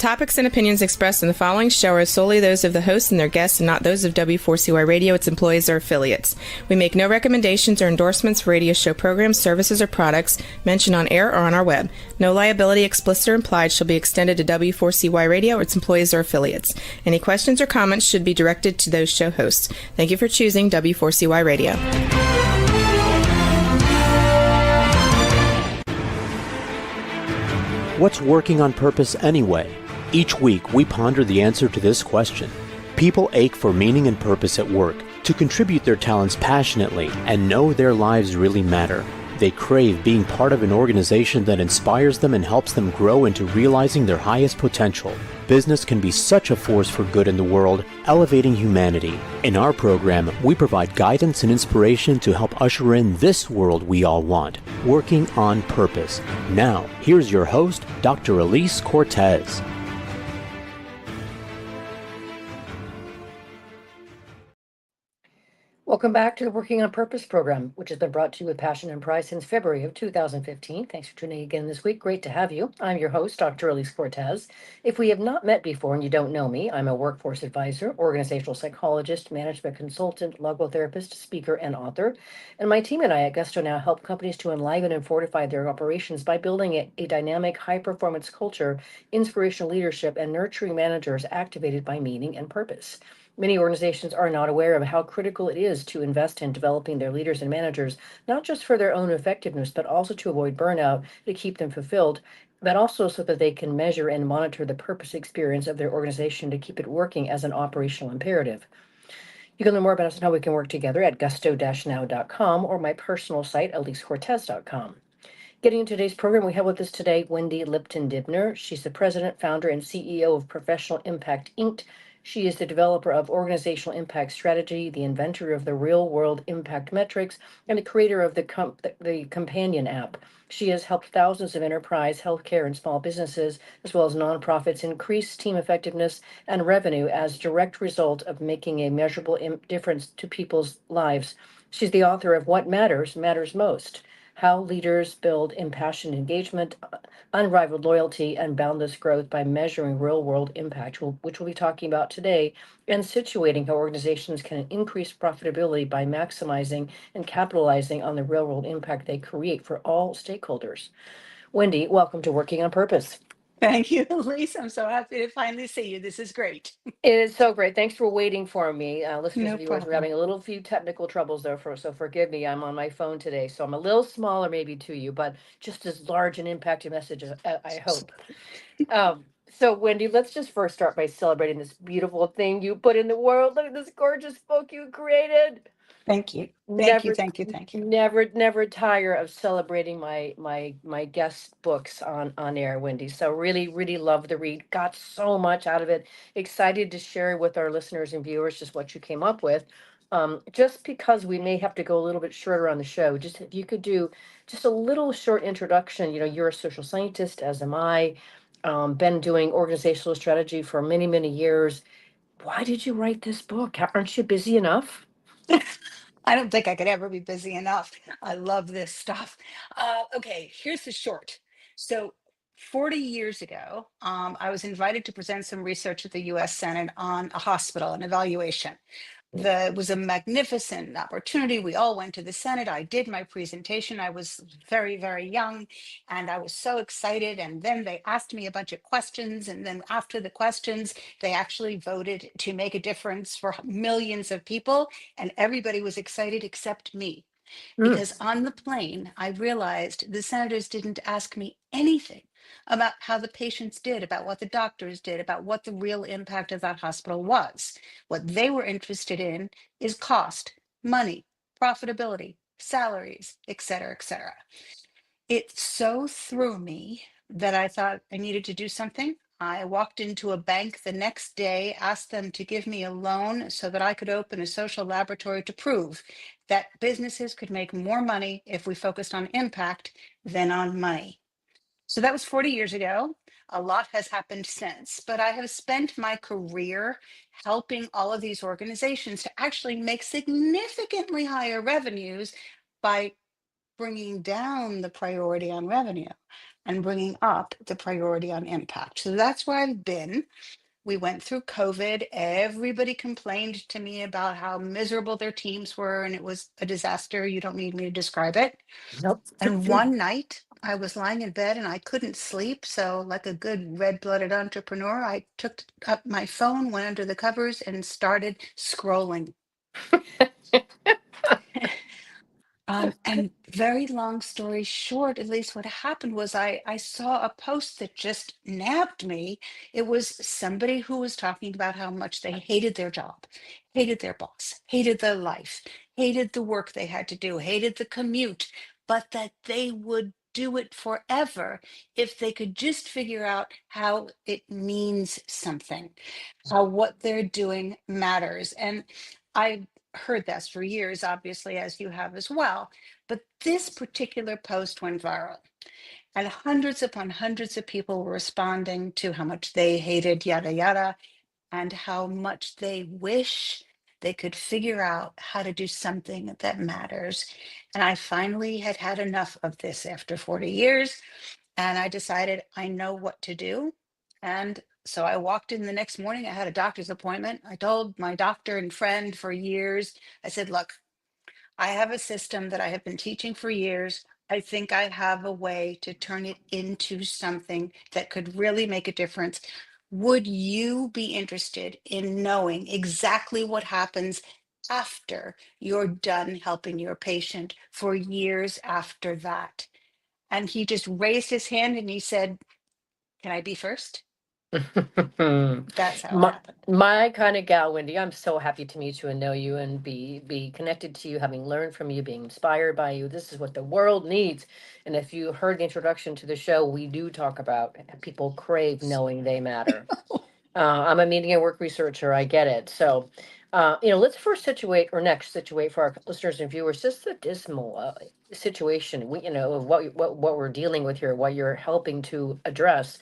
topics and opinions expressed in the following show are solely those of the host and their guests and not those of W4CY Radio, its employees, or affiliates. We make no recommendations or endorsements for radio show programs, services, or products mentioned on air or on our web. No liability, explicit or implied, shall be extended to W4CY Radio or its employees or affiliates. Any questions or comments should be directed to those show hosts. Thank you for choosing W4CY Radio. What's working on purpose anyway? Each week, we ponder the answer to this question. People ache for meaning and purpose at work, to contribute their talents passionately and know their lives really matter. They crave being part of an organization that inspires them and helps them grow into realizing their highest potential. Business can be such a force for good in the world, elevating humanity. In our program, we provide guidance and inspiration to help usher in this world we all want, working on purpose. Now, here's your host, Dr. Elise Cortez. Welcome back to the Working on Purpose program, which has been brought to you with passion and pride since February of 2015. Thanks for tuning in again this week. Great to have you. I'm your host, Dr. Elise Cortez. If we have not met before and you don't know me, I'm a workforce advisor, organizational psychologist, management consultant, logotherapist, speaker, and author. And my team and I at Gusto now help companies to enliven and fortify their operations by building a dynamic, high-performance culture, inspirational leadership, and nurturing managers activated by meaning and purpose. Many organizations are not aware of how critical it is to invest in developing their leaders and managers, not just for their own effectiveness, but also to avoid burnout, to keep them fulfilled, but also so that they can measure and monitor the purpose experience of their organization to keep it working as an operational imperative. You can learn more about us and how we can work together at gusto-now.com or my personal site, elisecortez.com. Getting into today's program, we have with us today Wendy Lipton-Dibner. She's the president, founder, and CEO of Professional Impact, Inc. She is the developer of Organizational Impact Strategy, the inventor of the Real-World Impact Metrics, and the creator of the Companion app. She has helped thousands of enterprise, healthcare, and small businesses, as well as nonprofits, increase team effectiveness and revenue as direct result of making a measurable difference to people's lives. She's the author of What Matters, Matters Most: How Leaders Build Impassioned Engagement, Unrivaled Loyalty, and Boundless Growth by Measuring Real-World Impact, which we'll be talking about today, and situating how organizations can increase profitability by maximizing and capitalizing on the real-world impact they create for all stakeholders. Wendy, welcome to Working on Purpose. Thank you, Elise. I'm so happy to finally see you. This is great. It is so great. Thanks for waiting for me. Listeners No and viewers, we're problem. having a few technical troubles though, so forgive me. I'm on my phone today, so I'm a little smaller maybe to you, but just as large an impactful message, I hope. So Wendy, let's just first start by celebrating this beautiful thing you put in the world. Look at this gorgeous book you created. Thank you. Never, Thank you. never tire of celebrating my guest books on air, Wendy. So really love the read. Got so much out of it. Excited to share with our listeners and viewers just what you came up with. Just because we may have to go a little bit shorter on the show, just if you could do just a little short introduction. You know, you're a social scientist, as am I. Been doing organizational strategy for many years. Why did you write this book? Aren't you busy enough? I don't think I could ever be busy enough. I love this stuff. Okay, here's the short. So 40 years ago, I was invited to present some research at the US Senate on a hospital, an evaluation. It was a magnificent opportunity. We all went to the Senate. I did my presentation. I was very young and I was so excited. And then they asked me a bunch of questions. And then after the questions, they actually voted to make a difference for millions of people. And everybody was excited except me. Mm. Because on the plane, I realized the senators didn't ask me anything about how the patients did, about what the doctors did, about what the real impact of that hospital was. What they were interested in is cost, money, profitability, salaries, et cetera, et cetera. It so threw me that I thought I needed to do something. I walked into a bank the next day, asked them to give me a loan so that I could open a social laboratory to prove that businesses could make more money if we focused on impact than on money. So that was 40 years ago. A lot has happened since, but I have spent my career helping all of these organizations to actually make significantly higher revenues by bringing down the priority on revenue. and bringing up the priority on impact. So that's where I've been. We went through COVID. Everybody complained to me about how miserable their teams were, and it was a disaster. You don't need me to describe it. Nope. And one night I was lying in bed and I couldn't sleep. So, like a good red-blooded entrepreneur, I took up my phone, went under the covers, and started scrolling. And very long story short, at least what happened was I saw a post that just nabbed me. It was somebody who was talking about how much they hated their job, hated their boss, hated their life, hated the work they had to do, hated the commute, but that they would do it forever if they could just figure out how it means something, how what they're doing matters. And I heard this for years, obviously, as you have as well. But this particular post went viral, and hundreds upon hundreds of people were responding to how much they hated yada yada and how much they wish they could figure out how to do something that matters. And I finally had had enough of this after 40 years. And I decided I know what to do. And so I walked in the next morning. I had a doctor's appointment. I told my doctor and friend for years, I said, look, I have a system that I have been teaching for years. I think I have a way to turn it into something that could really make a difference. Would you be interested in knowing exactly what happens after you're done helping your patient for years after that? And he just raised his hand and he said, can I be first? That's how it my, happened. my kind of gal, Wendy. I'm so happy to meet you and know you and be connected to you, having learned from you, being inspired by you. This is what the world needs. And if you heard the introduction to the show, we do talk about people crave knowing they matter. I'm a meeting and work researcher. I get it. So, let's first situate or next situate for our listeners and viewers just the dismal situation. Of what we're dealing with here, what you're helping to address.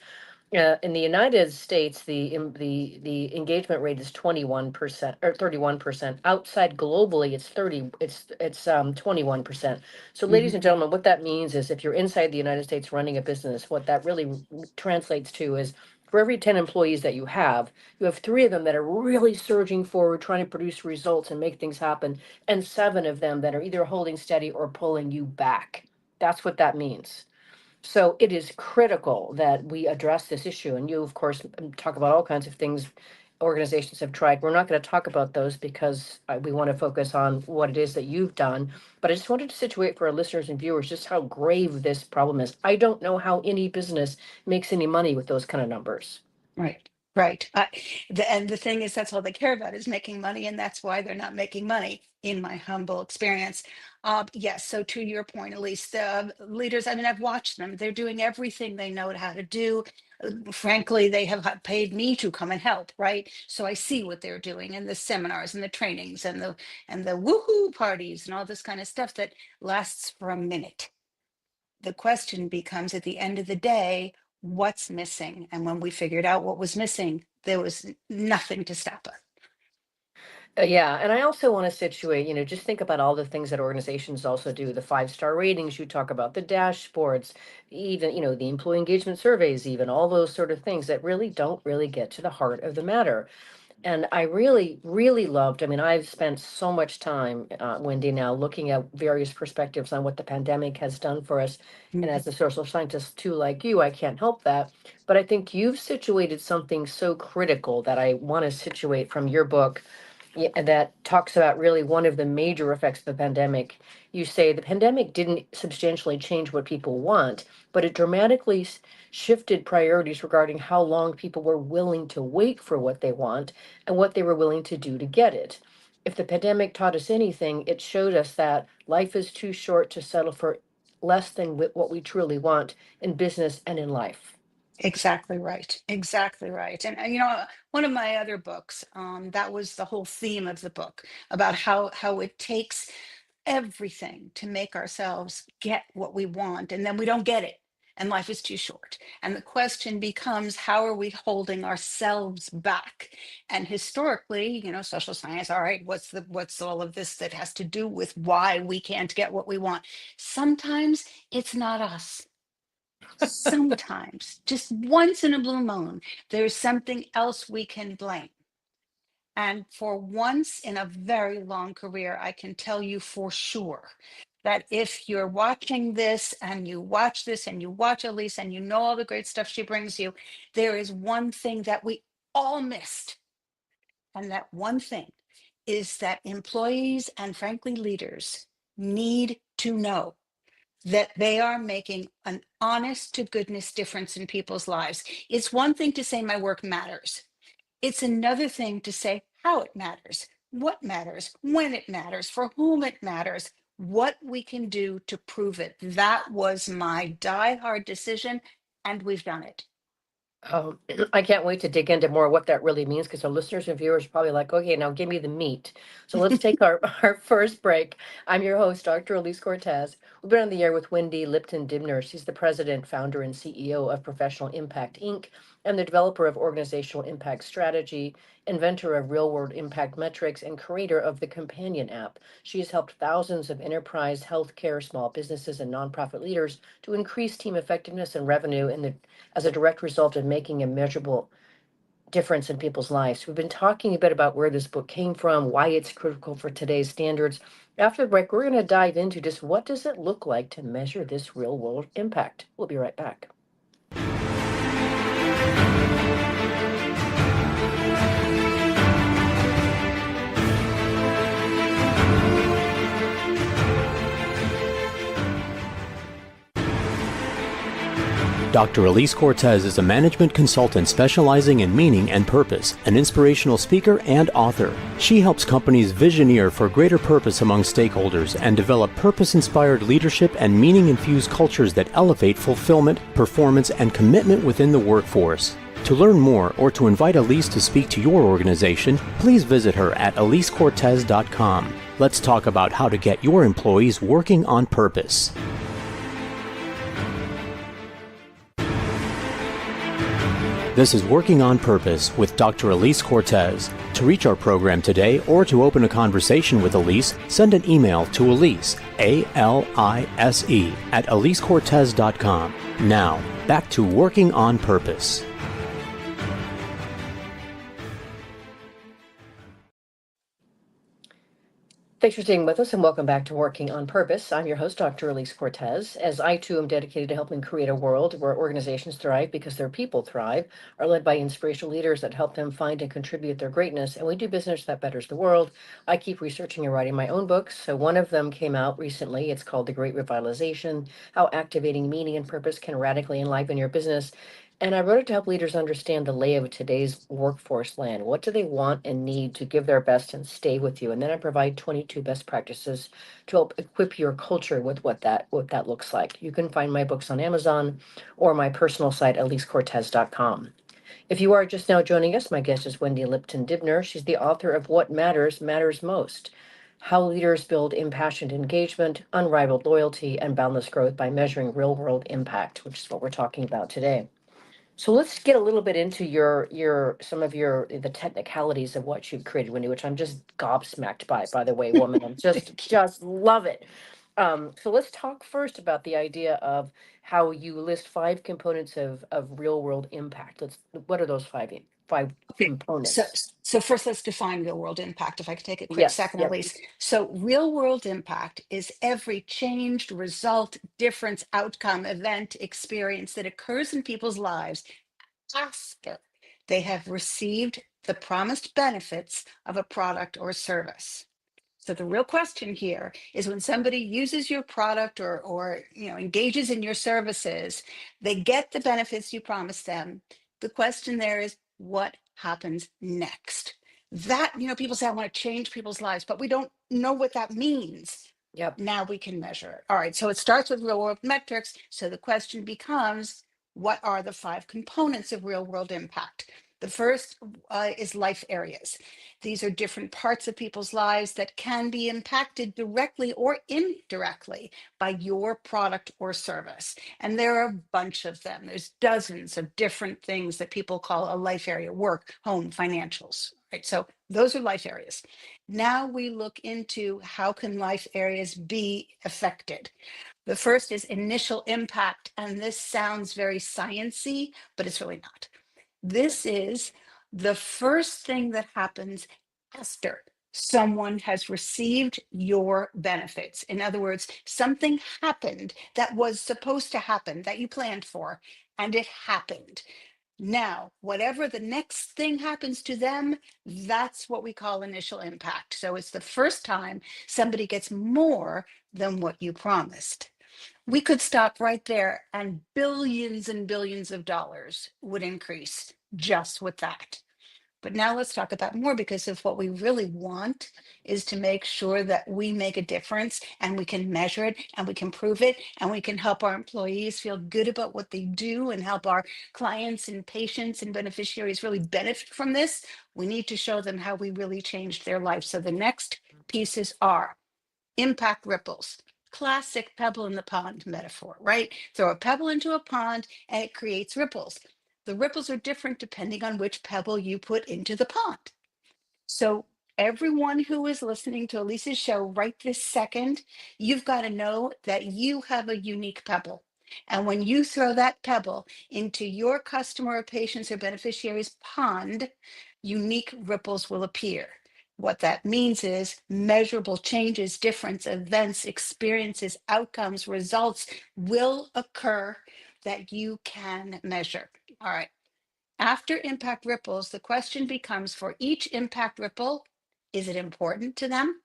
In the United States, the engagement rate is 21% or 31%. Outside globally, it's 21%. So, ladies and Mhm. gentlemen, what that means is if you're inside the United States running a business, what that really translates to is for every 10 employees that you have 3 of them that are really surging forward, trying to produce results and make things happen, and 7 of them that are either holding steady or pulling you back. That's what that means. So it is critical that we address this issue. And you, of course, talk about all kinds of things organizations have tried. We're not going to talk about those because we want to focus on what it is that you've done. But I just wanted to situate for our listeners and viewers just how grave this problem is. I don't know how any business makes any money with those kind of numbers. Right, right. And the thing is, that's all they care about is making money, and that's why they're not making money, in my humble experience. Yes, so to your point, at least leaders, I mean, I've watched them. They're doing everything they know how to do. Frankly, they have paid me to come and help, right? So I see what they're doing and the seminars and the trainings and the woohoo parties and all this kind of stuff that lasts for a minute. The question becomes at the end of the day, what's missing? And when we figured out what was missing, there was nothing to stop us. Yeah, and I also want to situate, just think about all the things that organizations also do, the 5-star ratings you talk about, the dashboards, even, the employee engagement surveys, even all those sort of things that really don't really get to the heart of the matter. And I really, really loved, I mean, I've spent so much time, Wendy, now looking at various perspectives on what the pandemic has done for us. And Mhm. as a social scientist, too, like you, I can't help that. But I think you've situated something so critical that I want to situate from your book. Yeah, and that talks about really one of the major effects of the pandemic. You say the pandemic didn't substantially change what people want, but it dramatically shifted priorities regarding how long people were willing to wait for what they want and what they were willing to do to get it. If the pandemic taught us anything, it showed us that life is too short to settle for less than what we truly want in business and in life. Exactly right. Exactly right. And one of my other books, that was the whole theme of the book about how it takes everything to make ourselves get what we want, and then we don't get it. And life is too short. And the question becomes, how are we holding ourselves back? And historically, social science, all right, what's all of this that has to do with why we can't get what we want? Sometimes it's not us. Sometimes, just once in a blue moon, there's something else we can blame. And for once in a very long career, I can tell you for sure that if you're watching this and you watch this and you watch Elise and you know all the great stuff she brings you, there is one thing that we all missed. And that one thing is that employees and frankly leaders need to know that they are making an honest to goodness difference in people's lives. It's one thing to say my work matters. It's another thing to say how it matters, what matters, when it matters, for whom it matters, what we can do to prove it. That was my die-hard decision, and we've done it. I can't wait to dig into more what that really means because our listeners and viewers are probably like, okay, now give me the meat. So let's take our first break. I'm your host, Dr. Elise Cortez. We've been on the air with Wendy Lipton-Dibner. She's the president, founder, and CEO of Professional Impact, Inc., and the developer of Organizational Impact Strategy, inventor of Real World Impact Metrics, and creator of the Companion app. She has helped thousands of enterprise, healthcare, small businesses, and nonprofit leaders to increase team effectiveness and revenue as a direct result of making a measurable difference in people's lives. We've been talking a bit about where this book came from, why it's critical for today's standards. After the break, we're going to dive into just what does it look like to measure this real world impact. We'll be right back. Dr. Elise Cortez is a management consultant specializing in meaning and purpose, an inspirational speaker and author. She helps companies visioneer for greater purpose among stakeholders and develop purpose-inspired leadership and meaning-infused cultures that elevate fulfillment, performance, and commitment within the workforce. To learn more or to invite Elise to speak to your organization, please visit her at elisecortez.com. Let's talk about how to get your employees working on purpose. This is Working on Purpose with Dr. Elise Cortez. To reach our program today or to open a conversation with Elise, send an email to Elise, A-L-I-S-E, at elisecortez.com. Now, back to Working on Purpose. Thanks for staying with us and welcome back to Working on Purpose. I'm your host, Dr. Elise Cortez. As I too am dedicated to helping create a world where organizations thrive because their people thrive, are led by inspirational leaders that help them find and contribute their greatness, and we do business that betters the world. I keep researching and writing my own books. So one of them came out recently. It's called The Great Revitalization: How Activating Meaning and Purpose Can Radically Enliven Your Business. And I wrote it to help leaders understand the lay of today's workforce land. What do they want and need to give their best and stay with you? And then I provide 22 best practices to help equip your culture with what that looks like. You can find my books on Amazon or my personal site, elisecortez.com. If you are just now joining us, my guest is Wendy Lipton-Dibner. She's the author of What Matters Matters Most: How Leaders Build Impassioned Engagement, Unrivaled Loyalty, and Boundless Growth by Measuring Real-World Impact, which is what we're talking about today. So let's get a little bit into the technicalities of what you've created, Wendy, which I'm just gobsmacked by the way, woman. I'm just love it. So let's talk first about the idea of how you list 5 components of real world impact. What are those five Okay, so components? so first let's define real world impact. If I could take a quick Yes, second, yep. Elise. So real world impact is every changed result, difference, outcome, event, experience that occurs in people's lives after they have received the promised benefits of a product or service. So the real question here is when somebody uses your product or engages in your services, they get the benefits you promised them. The question there is what happens next? That, people say I want to change people's lives, but we don't know what that means. Yep. Now we can measure it. All right, so it starts with real world metrics. So the question becomes, what are the 5 components of real world impact? The first is life areas. These are different parts of people's lives that can be impacted directly or indirectly by your product or service. And there are a bunch of them. There's dozens of different things that people call a life area: work, home, financials. Right? So Those are life areas. Now we look into how can life areas be affected. The first is initial impact, and this sounds very sciencey, but it's really not. This is the first thing that happens after someone has received your benefits. In other words, something happened that was supposed to happen that you planned for, and it happened. Now, whatever the next thing happens to them, that's what we call initial impact. So it's the first time somebody gets more than what you promised. We could stop right there and billions of dollars would increase just with that. But now let's talk about more, because of what we really want is to make sure that we make a difference and we can measure it and we can prove it and we can help our employees feel good about what they do and help our clients and patients and beneficiaries really benefit from this. We need to show them how we really changed their life. So the next pieces are impact ripples. Classic pebble in the pond metaphor, right? Throw a pebble into a pond and it creates ripples. The ripples are different depending on which pebble you put into the pond. So everyone who is listening to Elise's show right this second, you've got to know that you have a unique pebble. And when you throw that pebble into your customer or patients or beneficiaries pond, unique ripples will appear. What that means is measurable changes, difference, events, experiences, outcomes, results will occur that you can measure. All right. After impact ripples, the question becomes, for each impact ripple, is it important to them?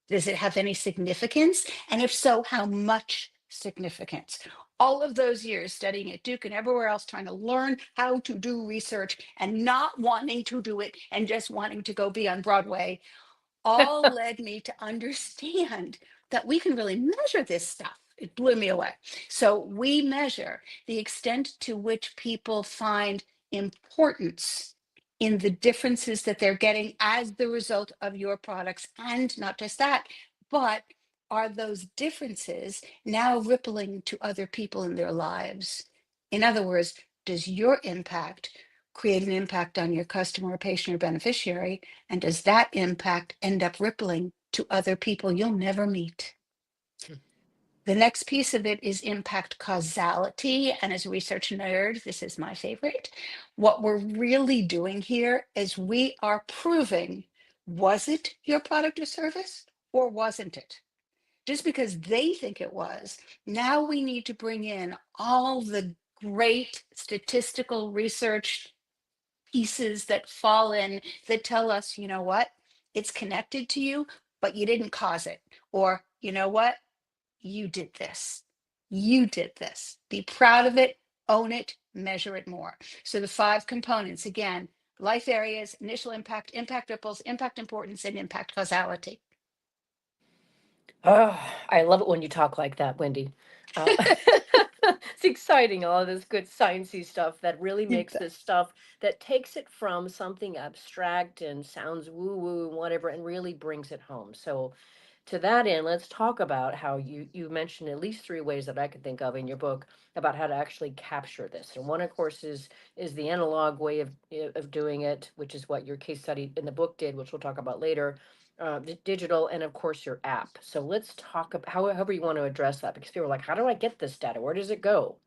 Does it have any significance? And if so, how much significance? All of those years studying at Duke and everywhere else, trying to learn how to do research and not wanting to do it and just wanting to go be on Broadway, all led me to understand that we can really measure this stuff. It blew me away. So we measure the extent to which people find importance in the differences that they're getting as the result of your products. And not just that, but are those differences now rippling to other people in their lives? In other words, does your impact create an impact on your customer or patient or beneficiary? And does that impact end up rippling to other people you'll never meet? The next piece of it is impact causality. And as a research nerd, this is my favorite. What we're really doing here is we are proving, was it your product or service or wasn't it? Just because they think it was, now we need to bring in all the great statistical research pieces that fall in that tell us, you know what, it's connected to you, but you didn't cause it. Or, you know what, you did this. You did this. Be proud of it, own it, measure it more. So the 5 components, again, life areas, initial impact, impact ripples, impact importance, and impact causality. Oh, I love it when you talk like that, Wendy. It's exciting, all this good sciencey stuff that really You makes this stuff, that takes it from something abstract and sounds woo-woo and whatever, and really brings it home. So to that end, let's talk about how you mentioned at least 3 ways that I could think of in your book about how to actually capture this. And one, of course, is the analog way of doing it, which is what your case study in the book did, which we'll talk about later. Digital, and of course your app. So let's talk about however you want to address that, because people are like, how do I get this data? Where does it go?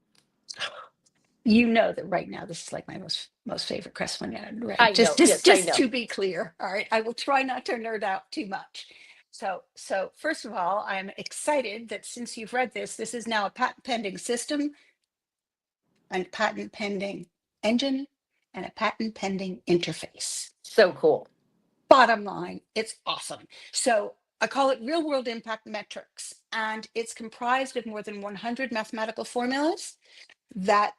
You know that right now this is like my most favorite question, right? I know. Yes, I know. To be clear. All right. I will try not to nerd out too much. So first of all, I'm excited that since you've read this, this is now a patent pending system, a patent pending engine, and a patent pending interface. So cool. Bottom line, it's awesome. So I call it real world impact metrics, and it's comprised of more than 100 mathematical formulas that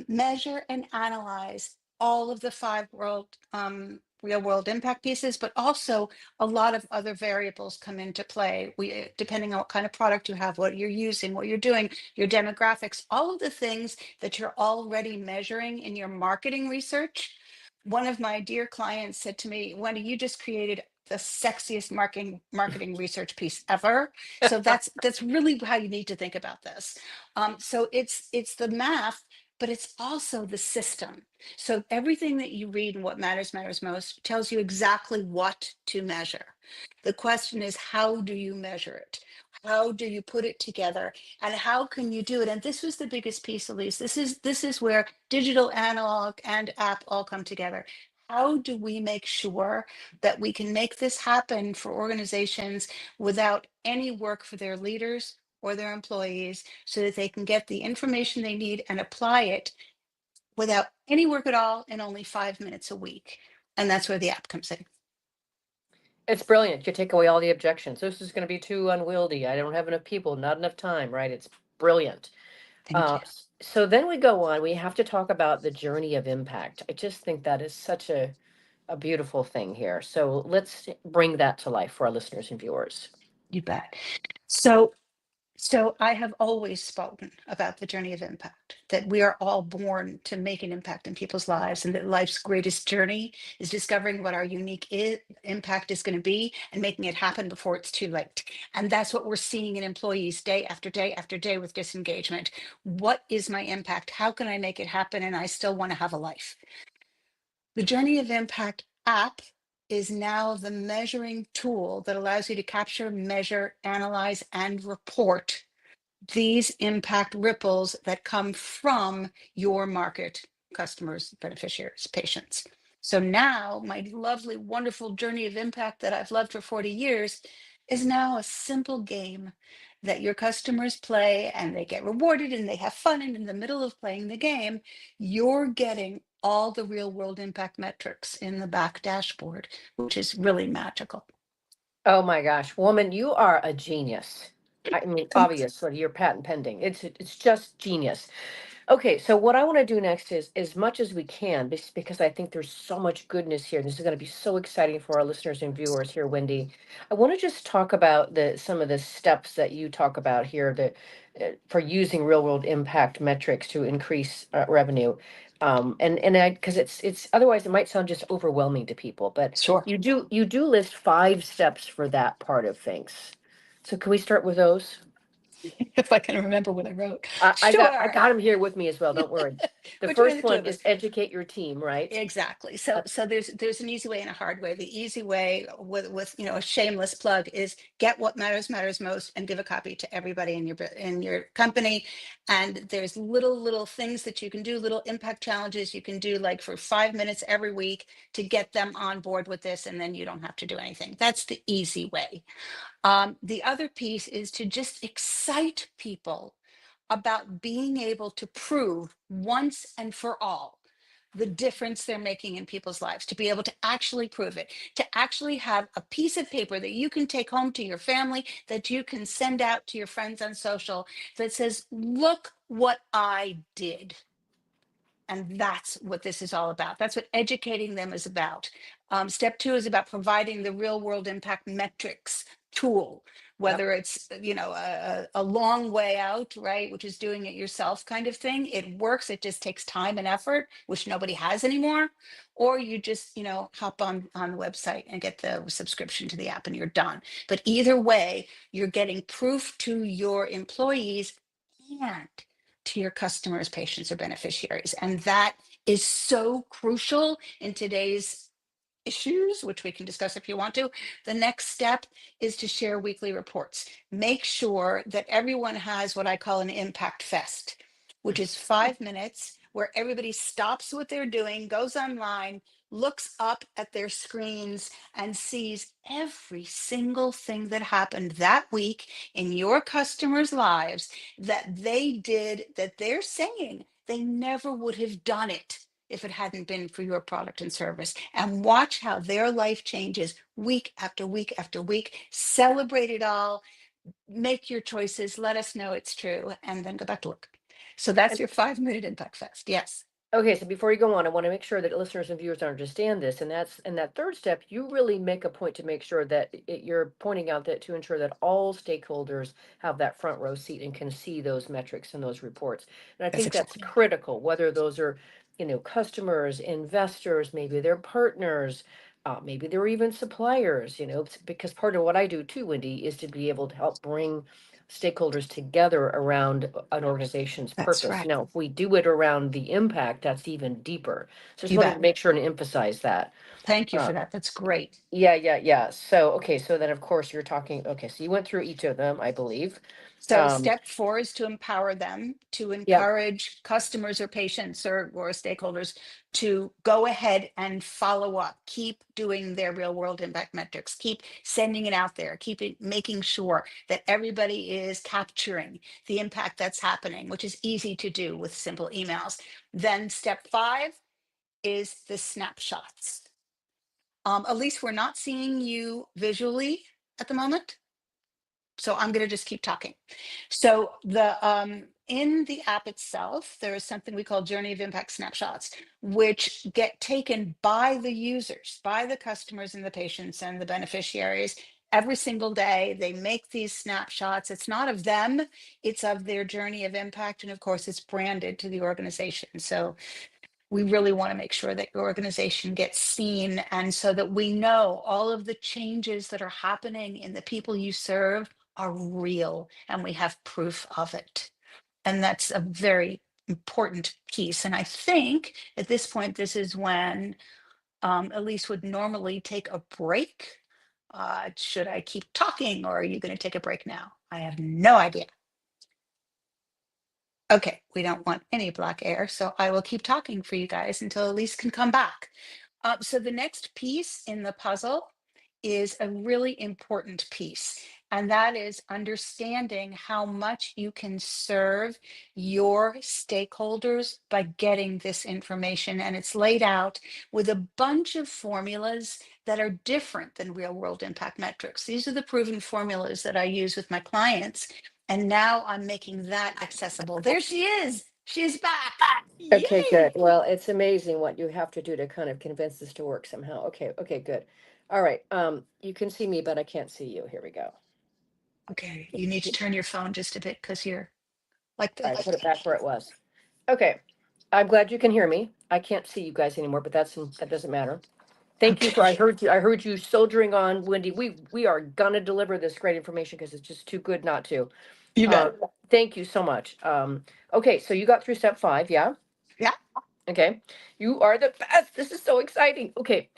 measure and analyze all of the 5 real world impact pieces, but also a lot of other variables come into play. Depending on what kind of product you have, what you're using, what you're doing, your demographics, all of the things that you're already measuring in your marketing research. One of my dear clients said to me, Wendy, you just created the sexiest marketing research piece ever. So that's really how you need to think about this. So it's the math, but it's also the system. So everything that you read in What Matters Matters Most tells you exactly what to measure. The question is, how do you measure it? How do you put it together? And how can you do it? And this was the biggest piece, Elise. This is where digital, analog, and app all come together. How do we make sure that we can make this happen for organizations without any work for their leaders or their employees, so that they can get the information they need and apply it without any work at all in only 5 minutes a week? And that's where the app comes in. It's brilliant. You take away all the objections. This is going to be too unwieldy. I don't have enough people, not enough time, right? It's brilliant. Thank you. So then we go on. We have to talk about the journey of impact. I just think that is such a beautiful thing here. So let's bring that to life for our listeners and viewers. You bet. So I have always spoken about the journey of impact, that we are all born to make an impact in people's lives, and that life's greatest journey is discovering what our unique impact is going to be and making it happen before it's too late. And that's what we're seeing in employees day after day after day with disengagement. What is my impact? How can I make it happen? And I still want to have a life. The Journey of Impact app is now the measuring tool that allows you to capture, measure, analyze, and report these impact ripples that come from your market, customers, beneficiaries, patients. So now my lovely, wonderful journey of impact that I've loved for 40 years is now a simple game that your customers play, and they get rewarded and they have fun. And in the middle of playing the game, you're getting all the real world impact metrics in the back dashboard, which is really magical. Oh my gosh, woman, you are a genius. I mean, Thanks. obviously, you're patent pending. It's just genius. Okay, so what I want to do next is as much as we can, because I think there's so much goodness here. This is going to be so exciting for our listeners and viewers here, Wendy. I want to just talk about the some of the steps that you talk about here that for using real world impact metrics to increase revenue. And I because it's otherwise it might sound just overwhelming to people, but Sure. you do list 5 steps for that part of things. So can we start with those? If I can remember what I wrote. I Sure. got him here with me as well. Don't worry. The Between the first two one of us. is educate your team, right? Exactly. So there's an easy way and a hard way. The easy way, with a shameless plug, is get what matters matters most and give a copy to everybody in your company. And there's little things that you can do, little impact challenges you can do, like for 5 minutes every week, to get them on board with this, and then you don't have to do anything. That's the easy way. The other piece is to just excite people about being able to prove once and for all the difference they're making in people's lives, to be able to actually prove it, to actually have a piece of paper that you can take home to your family, that you can send out to your friends on social, that says, look what I did. And that's what this is all about. That's what educating them is about. Step 2 is about providing the real world impact metrics tool, Yep. whether it's a long way out, right, which is doing it yourself kind of thing. It works. It just takes time and effort, which nobody has anymore. Or you just hop on the website and get the subscription to the app, and you're done. But either way, you're getting proof to your employees and to your customers, patients, or beneficiaries. And that is so crucial in today's issues, which we can discuss if you want to. The next step is to share weekly reports. Make sure that everyone has what I call an impact fest, which is 5 minutes where everybody stops what they're doing, goes online, looks up at their screens, and sees every single thing that happened that week in your customers' lives that they did, that they're saying they never would have done it if it hadn't been for your product and service. And watch how their life changes week after week after week. Celebrate it all, make your choices, let us know it's true, and then go back to work. So that's your 5 minute impact fest. Yes. Okay, so before you go on, I want to make sure that listeners and viewers understand this, and that's in that third step. You really make a point to make sure that you're pointing out that to ensure that all stakeholders have that front row seat and can see those metrics and those reports. And I That's think that's exactly right. critical, whether those are, customers, investors, maybe they're partners, maybe they're even suppliers. Because part of what I do too, Wendy, is to be able to help bring stakeholders together around an organization's That's purpose. right. Now, if we do it around the impact, that's even deeper. So just You wanted to bet. make sure and emphasize that. Thank you Uh, for that. That's great. yeah. So, okay, so then of course you're talking, okay, so you went through each of them, I believe. So step 4 is to empower them, to Yeah, encourage customers or patients or stakeholders to go ahead and follow up, keep doing their real world impact metrics, keep sending it out there, keep it, making sure that everybody is capturing the impact that's happening, which is easy to do with simple emails. Then step 5 is the snapshots. Elise, we're not seeing you visually at the moment, so I'm going to just keep talking. So the in the app itself, there is something we call Journey of Impact snapshots, which get taken by the users, by the customers and the patients and the beneficiaries every single day. They make these snapshots. It's not of them, it's of their journey of impact. And of course, it's branded to the organization. So we really want to make sure that your organization gets seen, and so that we know all of the changes that are happening in the people you serve are real and we have proof of it. And that's a very important piece. And I think at this point, this is when Elise would normally take a break. Should I keep talking, or are you going to take a break now? I have no idea. Okay, we don't want any black air, so I will keep talking for you guys until Elise can come back. So the next piece in the puzzle is a really important piece, and that is understanding how much you can serve your stakeholders by getting this information. And it's laid out with a bunch of formulas that are different than real world impact metrics. These are the proven formulas that I use with my clients. And now I'm making that accessible. There she is. She's back. okay, good. Yay. Well, it's amazing what you have to do to kind of convince this to work somehow. Okay, good. All right, you can see me, but I can't see you. Here we go. Okay, you need to turn your phone just a bit because you're like All right, this. put it back where it was. Okay, I'm glad you can hear me. I can't see you guys anymore, but that doesn't matter. Thank you for, Okay. I heard you soldiering on, Wendy. We are gonna deliver this great information because it's just too good not to. You bet. Thank you so much. Okay, so you got through step 5, yeah? Yeah. Okay, you are the best. This is so exciting. Okay,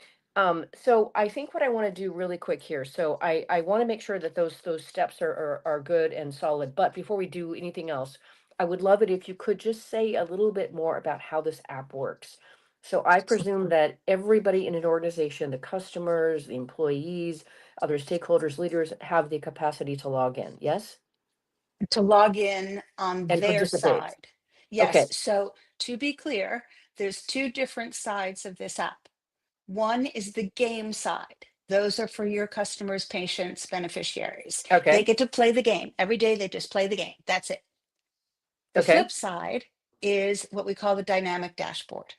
so I think what I want to do really quick here. So I want to make sure that those steps are good and solid. But before we do anything else, I would love it if you could just say a little bit more about how this app works. So I presume that everybody in an organization, the customers, the employees, other stakeholders, leaders, have the capacity to log in. Yes, To log in on and their participate. side. Okay. Yes. So to be clear, there's two different sides of this app. One is the game side. Those are for your customers, patients, beneficiaries. They Okay. get to play the game. Every day they just play the game. That's it. The Okay. flip side is what we call the dynamic dashboard.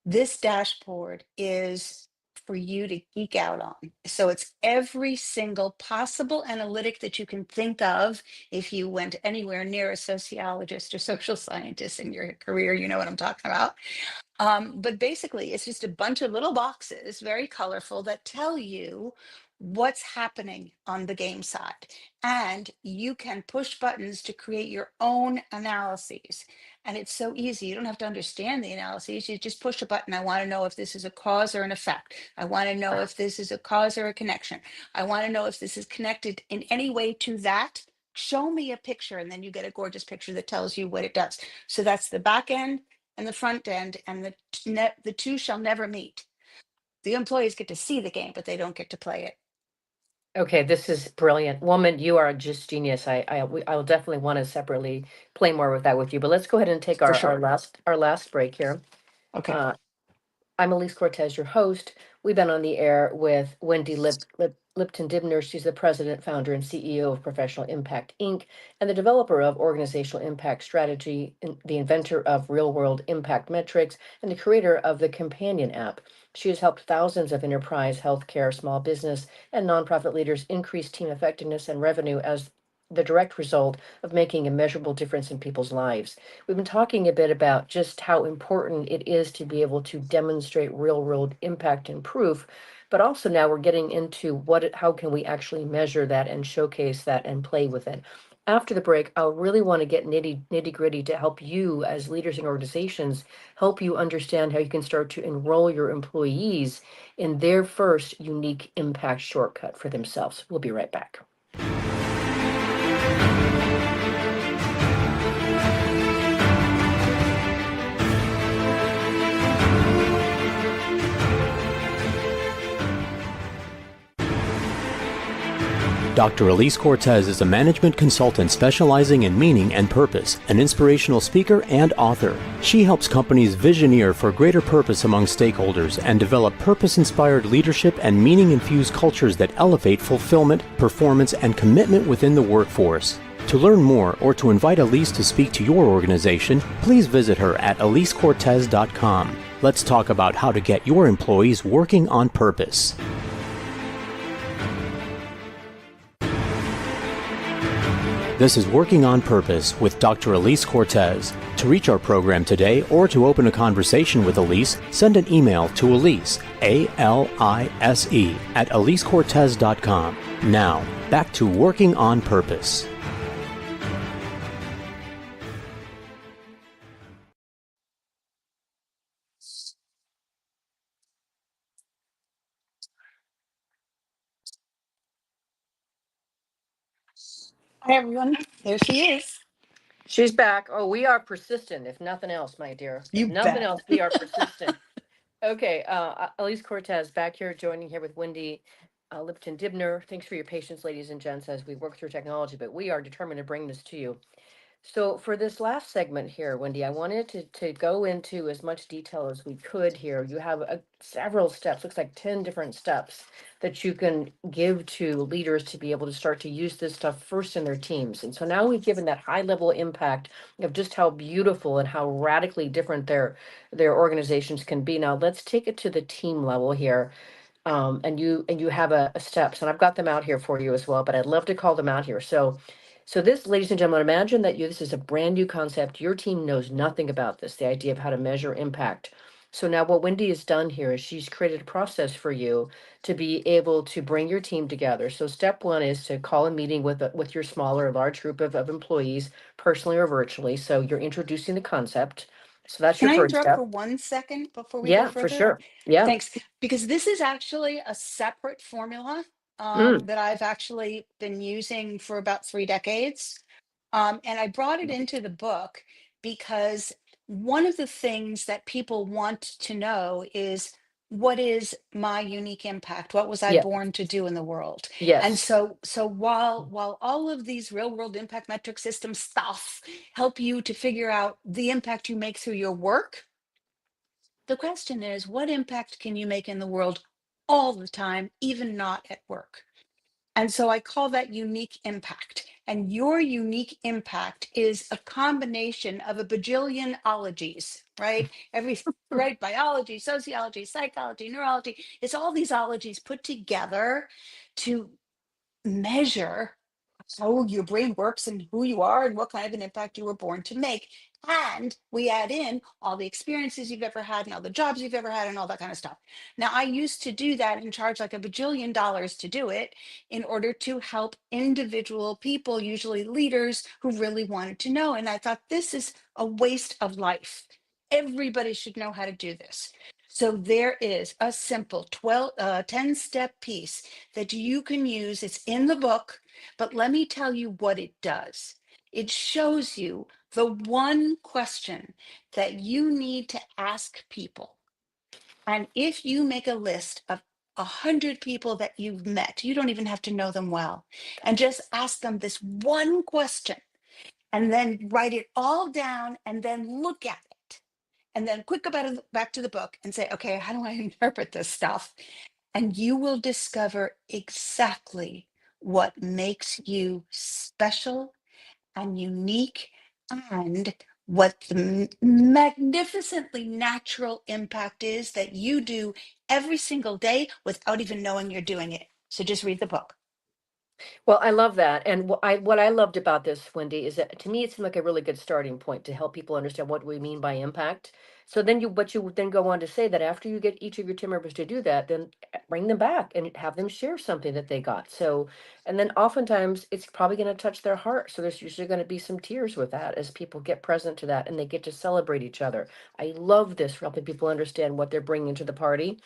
This dashboard is for you to geek out on. So it's every single possible analytic that you can think of. If you went anywhere near a sociologist or social scientist in your career, you know what I'm talking about. But basically, it's just a bunch of little boxes, very colorful, that tell you what's happening on the game side. And you can push buttons to create your own analyses. And it's so easy. You don't have to understand the analyses. You just push a button. I want to know if this is a cause or an effect. I want to know if this is a cause or a connection. I want to know if this is connected in any way to that. Show me a picture. And then you get a gorgeous picture that tells you what it does. So that's the back end and the front end, and the two shall never meet. The employees get to see the game, but they don't get to play it. Okay, this is brilliant. Woman, you are just genius. I will definitely want to separately play more with that with you. But let's go ahead and take For our sure. last break here. Okay. Uh, I'm Elise Cortez, your host. We've been on the air with Wendy Lipton-Dibner. She's the president, founder, and CEO of Professional Impact Inc., and the developer of Organizational Impact Strategy, the inventor of real-world impact metrics, and the creator of the Companion app. She has helped thousands of enterprise, healthcare, small business, and nonprofit leaders increase team effectiveness and revenue as the direct result of making a measurable difference in people's lives. We've been talking a bit about just how important it is to be able to demonstrate real world impact and proof, but also now we're getting into how can we actually measure that and showcase that and play with it. After the break, I'll really want to get nitty gritty to help you as leaders in organizations, help you understand how you can start to enroll your employees in their first unique impact shortcut for themselves. We'll be right back. Dr. Elise Cortez is a management consultant specializing in meaning and purpose, an inspirational speaker and author. She helps companies visioneer for greater purpose among stakeholders and develop purpose-inspired leadership and meaning-infused cultures that elevate fulfillment, performance, and commitment within the workforce. To learn more or to invite Elise to speak to your organization, please visit her at elisecortez.com. Let's talk about how to get your employees working on purpose. This is Working on Purpose with Dr. Elise Cortez. To reach our program today or to open a conversation with Elise, send an email to Elise, A-L-I-S-E, at elisecortez.com. Now, back to Working on Purpose. Hi, everyone. There she is. She's back. Oh, we are persistent, if nothing else, my dear. If You nothing bet. else, we are persistent. Okay, Elise Cortez back here joining here with Wendy Lipton-Dibner. Thanks for your patience, ladies and gents, as we work through technology, but we are determined to bring this to you. So for this last segment here, Wendy, I wanted to go into as much detail as we could here. You have several steps, looks like 10 different steps that you can give to leaders to be able to start to use this stuff first in their teams. And so now we've given that high level impact of just how beautiful and how radically different their organizations can be. Now let's take it to the team level here. And you have a steps, and I've got them out here for you as well, but I'd love to call them out here. So this, ladies and gentlemen, imagine that this is a brand new concept. Your team knows nothing about this, the idea of how to measure impact. So now what Wendy has done here is she's created a process for you to be able to bring your team together. So step one is to call a meeting with your small or large group of employees, personally or virtually. So you're introducing the concept. So that's Can your I first interrupt step. for 1 second before we go Yeah, for further? sure. Yeah. Thanks. Because this is actually a separate formula Mm, that I've actually been using for about 3 decades. And I brought it into the book because one of the things that people want to know is, what is my unique impact? What was I yeah. born to do in the world? And Yes. so while all of these real world impact metric system stuff help you to figure out the impact you make through your work, the question is, what impact can you make in the world all the time, even not at work? And so I call that unique impact. And your unique impact is a combination of a bajillion ologies, right? Right, biology, sociology, psychology, neurology. It's all these ologies put together to measure how your brain works and who you are and what kind of an impact you were born to make. And we add in all the experiences you've ever had and all the jobs you've ever had and all that kind of stuff. Now, I used to do that and charge like $1 bajillion to do it in order to help individual people, usually leaders who really wanted to know. And I thought, this is a waste of life. Everybody should know how to do this. So there is a simple 10-step piece that you can use. It's in the book, but let me tell you what it does. It shows you the one question that you need to ask people. And if you make a list of 100 people that you've met, you don't even have to know them well, and just ask them this one question, and then write it all down, and then look at it, and then quick back to the book and say, okay, how do I interpret this stuff? And you will discover exactly what makes you special and unique, and what the magnificently natural impact is that you do every single day without even knowing you're doing it. So just read the book. Well, I love that. And what I loved about this, Wendy, is that to me it seemed like a really good starting point to help people understand what we mean by impact. So then you would then go on to say that after you get each of your team members to do that, then bring them back and have them share something that they got. So, and then oftentimes it's probably going to touch their heart. So there's usually going to be some tears with that as people get present to that and they get to celebrate each other. I love this for helping people understand what they're bringing to the party.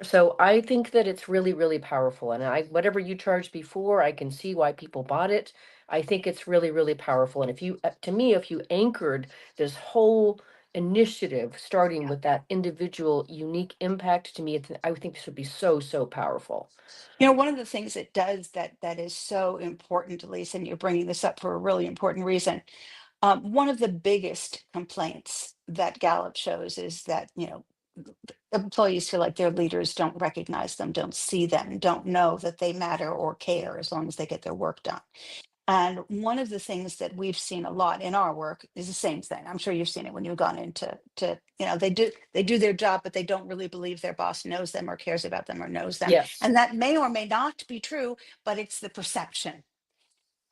So I think that it's really, really powerful. And whatever you charged before, I can see why people bought it. I think it's really, really powerful. And if you, to me, if you anchored this whole initiative starting Yeah. with that individual unique impact, to me, I would think this would be so, so powerful. One of the things it does that is so important, Lisa, and you're bringing this up for a really important reason. One of the biggest complaints that Gallup shows is that, employees feel like their leaders don't recognize them, don't see them, don't know that they matter or care as long as they get their work done. And one of the things that we've seen a lot in our work is the same thing. I'm sure you've seen it when you've gone into they do their job, but they don't really believe their boss knows them or cares about them or knows them. Yes. And that may or may not be true, but it's the perception.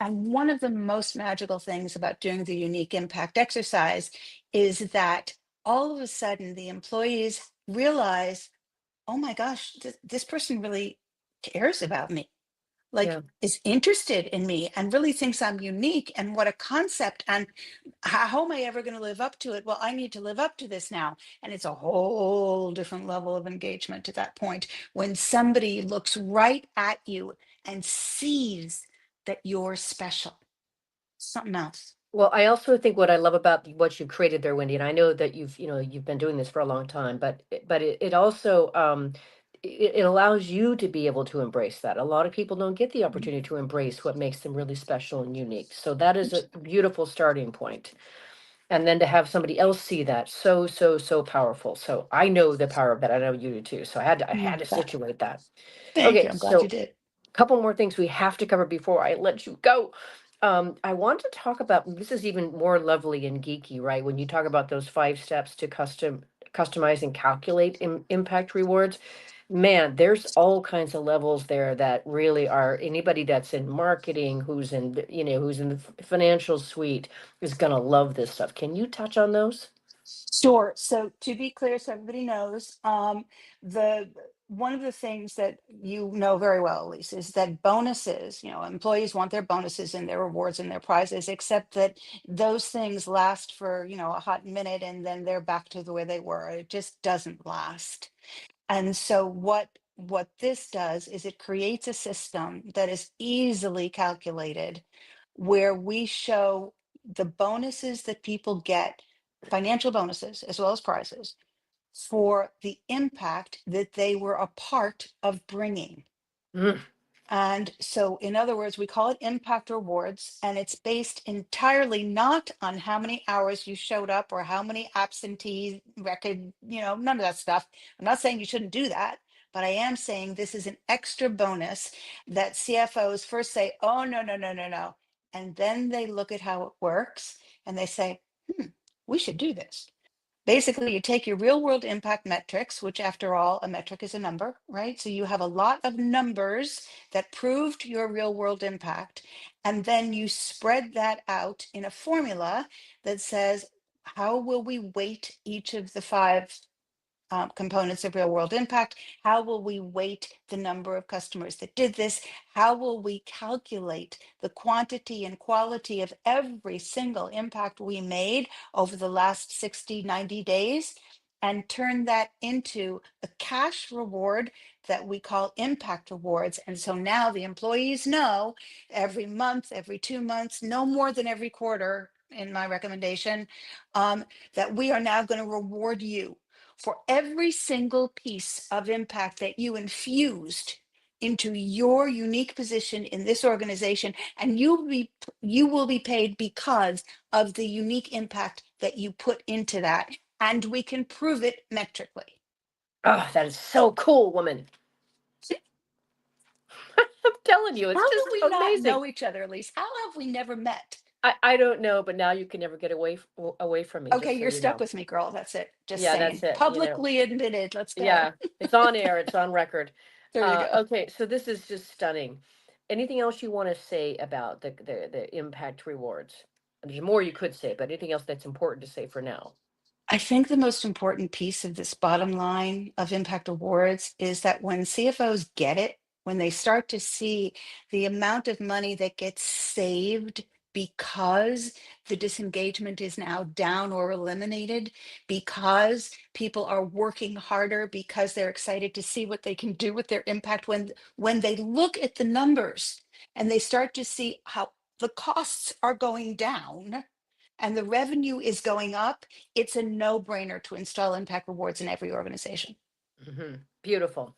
And one of the most magical things about doing the unique impact exercise is that all of a sudden the employees realize, oh my gosh, this person really cares about me, like Yeah. is interested in me and really thinks I'm unique and what a concept. And how am I ever going to live up to it? Well, I need to live up to this now. And it's a whole different level of engagement at that point when somebody looks right at you and sees that you're special. Something else. Well, I also think what I love about what you've created there, Wendy, and I know that you've been doing this for a long time, but it also it allows you to be able to embrace that. A lot of people don't get the Mhm. opportunity to embrace what makes them really special and unique. So that is a beautiful starting point. And then to have somebody else see that, so, so, so powerful. So I know the power of that. I know you do too. So I had to situate that. Thank you. Okay, I'm glad you so did. couple more things we have to cover before I let you go. I want to talk about this is even more lovely and geeky, right? When you talk about those 5 steps to customize and calculate impact rewards, man, there's all kinds of levels there that really are anybody that's in marketing, who's in the financial suite is gonna love this stuff. Can you touch on those? Sure. So to be clear, so everybody knows, the one of the things that you know very well, Elise, is that bonuses, employees want their bonuses and their rewards and their prizes, except that those things last for, a hot minute and then they're back to the way they were. It just doesn't last. And so what this does is it creates a system that is easily calculated where we show the bonuses that people get, financial bonuses as well as prizes, for the impact that they were a part of bringing. Mm, And so, in other words, we call it impact rewards, and it's based entirely not on how many hours you showed up or how many absentee record, none of that stuff. I'm not saying you shouldn't do that, but I am saying this is an extra bonus that CFOs first say, oh, no, no, no, no, no. And then they look at how it works and they say, we should do this. Basically, you take your real world impact metrics, which after all, a metric is a number, right? So you have a lot of numbers that proved your real world impact. And then you spread that out in a formula that says, how will we weight each of the five components of real world impact? How will we weight the number of customers that did this? How will we calculate the quantity and quality of every single impact we made over the last 60, 90 days? And turn that into a cash reward that we call impact rewards. And so now the employees know every month, every 2 months, no more than every quarter, in my recommendation, that we are now going to reward you for every single piece of impact that you infused into your unique position in this organization, and you will be paid because of the unique impact that you put into that, and we can prove it metrically. oh, that is so cool, woman. I'm telling you, How it's just will we not amazing. know each other, Elise? How have we never met? I don't know, but now you can never get away from me, Okay, just so you're you stuck know. with me, girl. That's it. Just Yeah, that's saying. it. Publicly admitted. Let's go. Yeah, it's on air, it's on record. There you go. Okay, so this is just stunning. Anything else you want to say about the impact rewards? There's more you could say, but anything else that's important to say for now? I think the most important piece of this bottom line of impact awards is that when CFOs get it, when they start to see the amount of money that gets saved because the disengagement is now down or eliminated, because people are working harder, because they're excited to see what they can do with their impact, when they look at the numbers and they start to see how the costs are going down and the revenue is going up, it's a no-brainer to install impact rewards in every organization. Beautiful.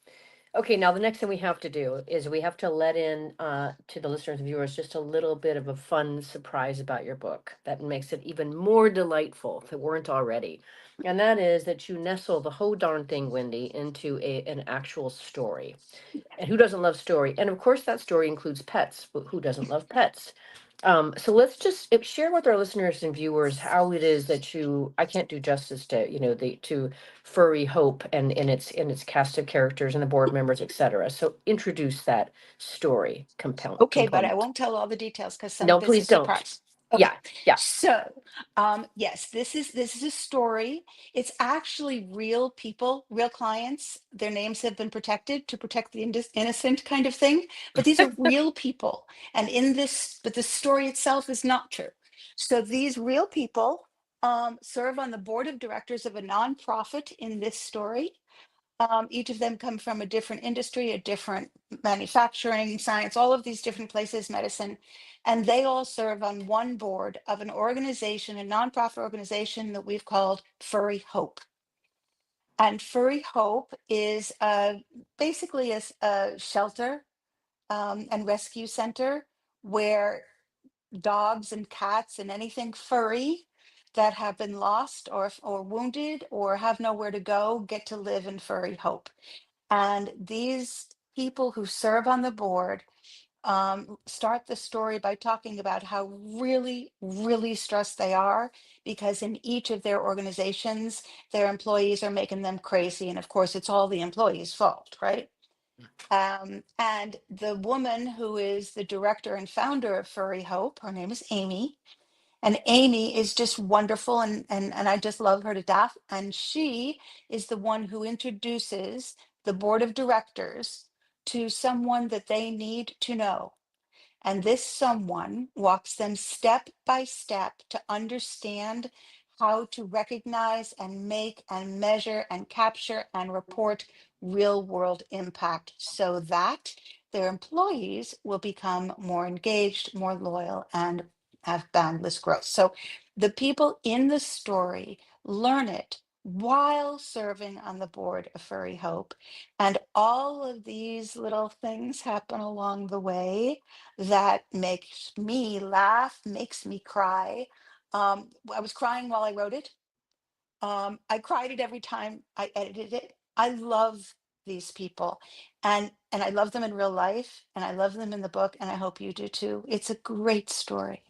Okay, now the next thing we have to do is we have to let in to the listeners and viewers just a little bit of a fun surprise about your book that makes it even more delightful if it weren't already. And that is that you nestle the whole darn thing, Wendy, into an actual story. And who doesn't love story? And of course, that story includes pets, but who doesn't love pets? So let's just share with our listeners and viewers how it is that I can't do justice to, to Furry Hope and in its cast of characters and the board members, etc. So introduce that story Okay, but I component. won't tell all the details because some No, of it's please a don't. surprise. Yeah, Okay, yeah. so yes, this is a story. It's actually real people, real clients. Their names have been protected to protect the innocent kind of thing. But these are real people, and but the story itself is not true. So these real people serve on the board of directors of a nonprofit in this story. Each of them come from a different industry, a different manufacturing, science, all of these different places, medicine, and they all serve on one board of an organization, a nonprofit organization that we've called Furry Hope. And Furry Hope is basically a shelter and rescue center where dogs and cats and anything furry that have been lost or wounded or have nowhere to go get to live in Furry Hope. And these people who serve on the board start the story by talking about how really, really stressed they are because in each of their organizations, their employees are making them crazy. And of course, it's all the employees' fault, right? And the woman who is the director and founder of Furry Hope, her name is Amy, and Amy is just wonderful and I just love her to death. And she is the one who introduces the board of directors to someone that they need to know. And this someone walks them step by step to understand how to recognize and make and measure and capture and report real world impact so that their employees will become more engaged, more loyal, and have boundless growth. So the people in the story learn it while serving on the board of Furry Hope. And all of these little things happen along the way that makes me laugh, makes me cry. I was crying while I wrote it. I cried it every time I edited it. I love these people and I love them in real life and I love them in the book and I hope you do too. It's a great story,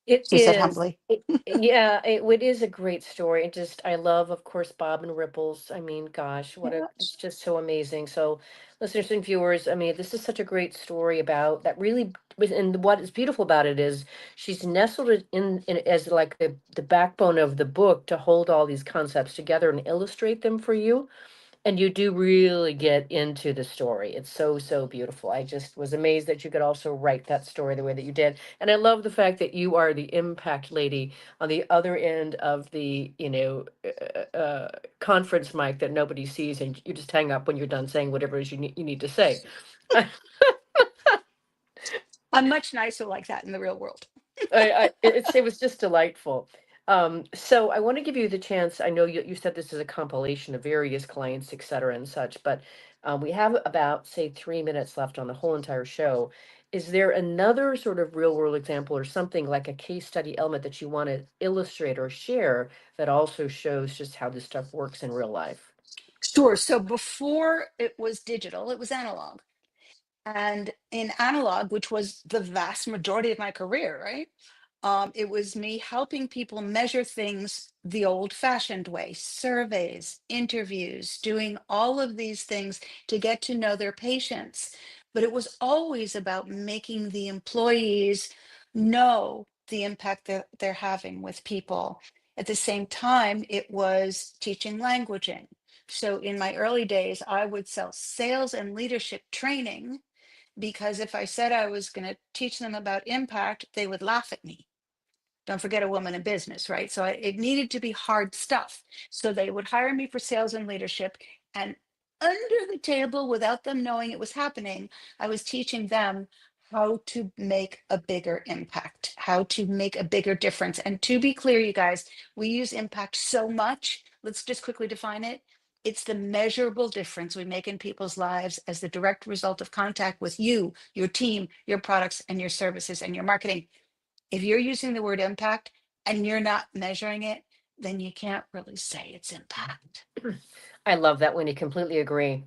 It she said is. humbly. Yeah, it is a great story. And just, I love, of course, Bob and Ripples. I mean, gosh, it's Yes. just so amazing. So, listeners and viewers, I mean, this is such a great story about that really, and what is beautiful about it is she's nestled it in as like the backbone of the book to hold all these concepts together and illustrate them for you. And you do really get into the story. It's so, so beautiful. I just was amazed that you could also write that story the way that you did. And I love the fact that you are the impact lady on the other end of the, conference mic that nobody sees, and you just hang up when you're done saying whatever it is you need to say. I'm much nicer like that in the real world. It was just delightful. So I want to give you the chance. I know you said this is a compilation of various clients, et cetera, and such, but we have about, say, 3 minutes left on the whole entire show. Is there another sort of real world example or something like a case study element that you want to illustrate or share that also shows just how this stuff works in real life? Sure. So before it was digital, it was analog. And in analog, which was the vast majority of my career, right? It was me helping people measure things the old fashioned way, surveys, interviews, doing all of these things to get to know their patients. but it was always about making the employees know the impact that they're having with people. At the same time, it was teaching languaging. So in my early days, I would sell sales and leadership training because if I said I was going to teach them about impact, they would laugh at me. Don't forget a woman in business, right? So it needed to be hard stuff. So they would hire me for sales and leadership. And under the table, without them knowing it was happening, I was teaching them how to make a bigger impact, how to make a bigger difference. And to be clear, you guys, we use impact so much. Let's just quickly define it. It's the measurable difference we make in people's lives as the direct result of contact with you, your team, your products, and your services and your marketing. If you're using the word impact and you're not measuring it, then you can't really say it's impact. I love that, Wendy. Completely agree.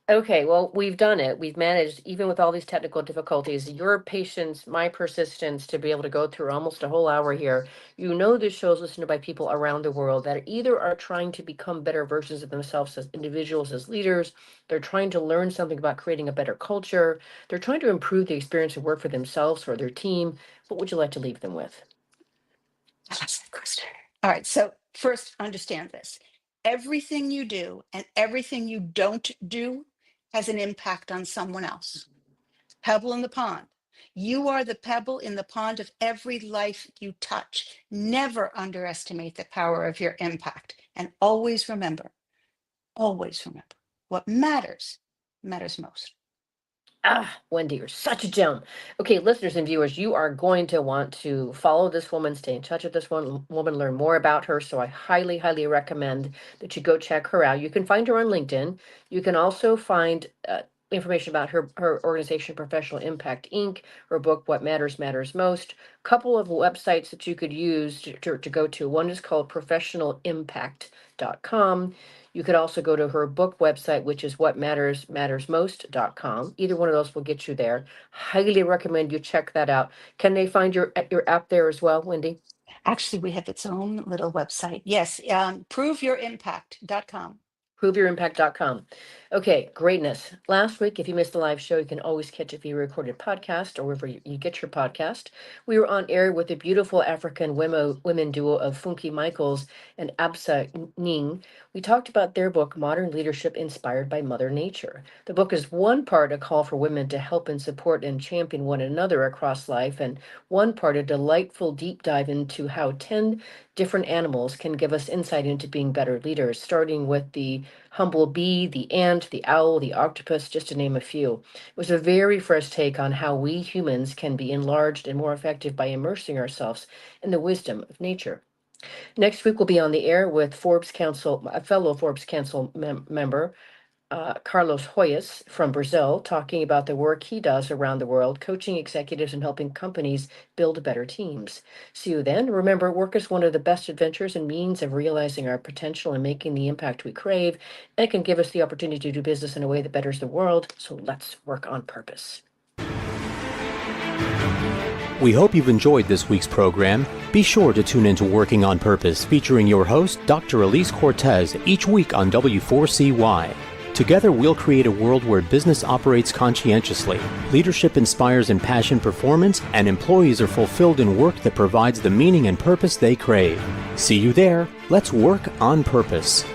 Okay, well, we've done it. We've managed, even with all these technical difficulties, your patience, my persistence to be able to go through almost a whole hour here. You know, this show is listened to by people around the world that either are trying to become better versions of themselves as individuals, as leaders. They're trying to learn something about creating a better culture. They're trying to improve the experience of work for themselves, for their team. What would you like to leave them with? That's the question. All right, so first, understand this. Everything you do and everything you don't do has an impact on someone else. Pebble in the pond. You are the pebble in the pond of every life you touch. Never underestimate the power of your impact. And always remember, what matters most. Ah, Wendy, you're such a gem. Okay, listeners and viewers, you are going to want to follow this woman, stay in touch with this woman, learn more about her. So I highly, highly recommend that you go check her out. You can find her on LinkedIn. You can also find information about her organization, Professional Impact Inc., her book, What Matters Matters Most. A couple of websites that you could use to go to. One is called professionalimpact.com. You could also go to her book website, which is whatmattersmattersmost.com. Either one of those will get you there. Highly recommend you check that out. Can they find your app there as well, Wendy? Actually, we have its own little website. Yes, proveyouриmpact.com. ProveYourImpact.com. Okay, greatness. Last week, if you missed the live show, you can always catch it via recorded podcast or wherever you get your podcast. We were on air with the beautiful African women duo of Funke Michaels and Absa Ning. We talked about their book, Modern Leadership Inspired by Mother Nature. The book is one part a call for women to help and support and champion one another across life, and one part a delightful deep dive into how 10 different animals can give us insight into being better leaders, starting with the humble bee, the ant, the owl, the octopus, just to name a few. It was a very fresh take on how we humans can be enlarged and more effective by immersing ourselves in the wisdom of nature. Next week, we'll be on the air with a fellow Forbes Council member, Carlos Hoyas from Brazil, talking about the work he does around the world, coaching executives and helping companies build better teams. See you then. Remember, work is one of the best adventures and means of realizing our potential and making the impact we crave, and it can give us the opportunity to do business in a way that betters the world. So let's work on purpose. We hope you've enjoyed this week's program. Be sure to tune into Working on Purpose, featuring your host, Dr. Elise Cortez, each week on W4CY. Together, we'll create a world where business operates conscientiously, leadership inspires impassioned performance, and employees are fulfilled in work that provides the meaning and purpose they crave. See you there. Let's work on purpose.